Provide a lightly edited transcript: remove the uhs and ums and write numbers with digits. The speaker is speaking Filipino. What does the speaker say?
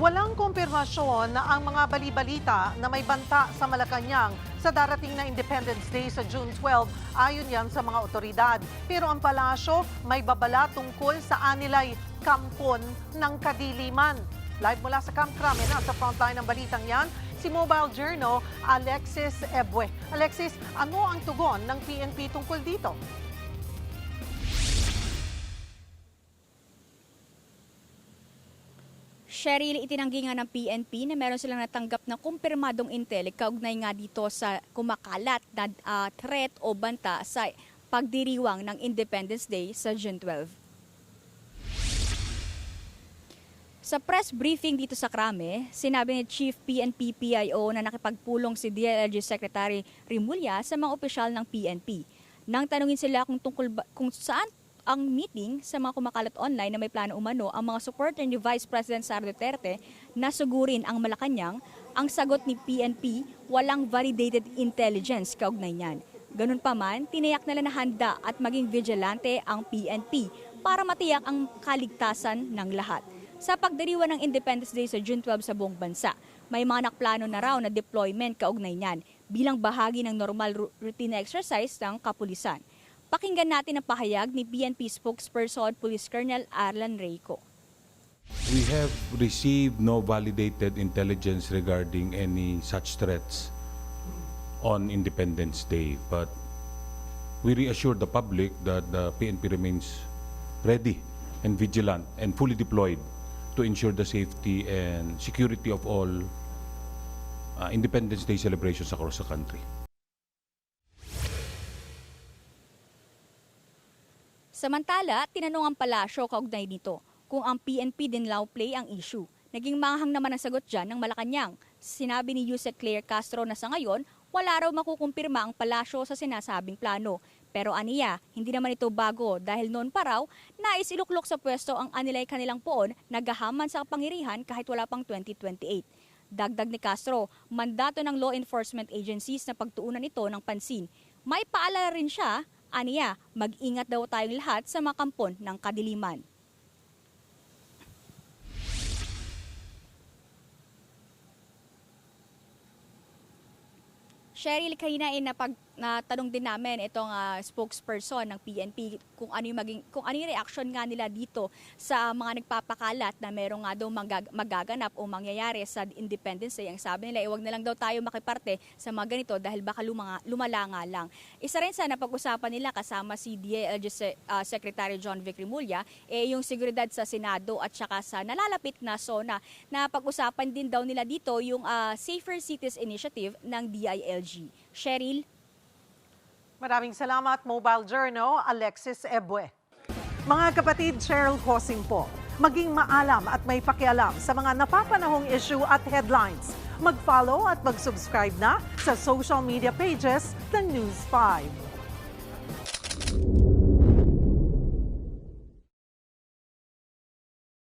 Walang kumpirmasyon na ang mga bali-balita na may banta sa Malacanang sa darating na Independence Day sa June 12, ayon yan sa mga otoridad. Pero ang palasyo may babala tungkol sa anilay kampon ng kadiliman. Live mula sa Camp Crame na sa frontline ng balitang yan, si Mobile Journal Alexis Ebue. Alexis, ano ang tugon ng PNP tungkol dito? Cheryl, itinanggi nga ng PNP na meron silang natanggap na kumpirmadong intel kaugnay nga dito sa kumakalat na threat o banta sa pagdiriwang ng Independence Day sa June 12. Sa press briefing dito sa Crame, sinabi ni Chief PNP PIO na nakipagpulong si DILG Secretary Rimulya sa mga opisyal ng PNP. Nang tanungin sila kung saan ang meeting sa mga kumakalat online na may plano umano ang mga supporter ni Vice President Sara Duterte na sugurin ang Malacanang, ang sagot ni PNP, walang validated intelligence kaugnay niyan. Ganun pa man, tiniyak nila na handa at maging vigilante ang PNP para matiyak ang kaligtasan ng lahat. Sa pagdiriwang ng Independence Day sa June 12 sa buong bansa, may mga nakplano na raw na deployment kaugnay niyan bilang bahagi ng normal routine exercise ng kapulisan. Pakinggan natin ang pahayag ni PNP spokesperson Police Colonel Arlan Reyco. We have received no validated intelligence regarding any such threats on Independence Day, but we reassure the public that the PNP remains ready and vigilant and fully deployed to ensure the safety and security of all Independence Day celebrations across the country. Samantala, tinanong ang palasyo kaugnay nito kung ang PNP din law play ang issue. Naging manghang naman ang sagot dyan ng Malacanang. Sinabi ni Yusek Claire Castro na sa ngayon, wala raw makukumpirma ang palasyo sa sinasabing plano. Pero aniya, hindi naman ito bago dahil noon pa raw, nais iluklok sa pwesto ang anilay kanilang poon na gahaman sa kapangyarihan kahit wala pang 2028. Dagdag ni Castro, mandato ng law enforcement agencies na pagtuunan ito ng pansin. May paalala rin siya, aniya, mag-ingat daw tayong lahat sa mga kampon ng kadiliman. Cheryl, kanina natanong din namin itong spokesperson ng PNP kung ano yung reaction nga nila dito sa mga nagpapakalat na merong nga daw magaganap o mangyayari sa Independence Day. Ang sabi nila, huwag na lang daw tayo makiparte sa mga ganito dahil baka lumala nga lang. Isa rin sana pag-usapan nila kasama si DILG Secretary John Vic Rimulya, yung seguridad sa Senado at saka sa nalalapit na zona na pag-usapan din daw nila dito yung Safer Cities Initiative ng DILG. Cheryl? Maraming salamat, Mobile Journal Alexis Ebue. Mga kapatid, Cheryl Cosing po. Maging maalam at may pakialam sa mga napapanahong issue at headlines. Mag-follow at mag-subscribe na sa social media pages ng News 5.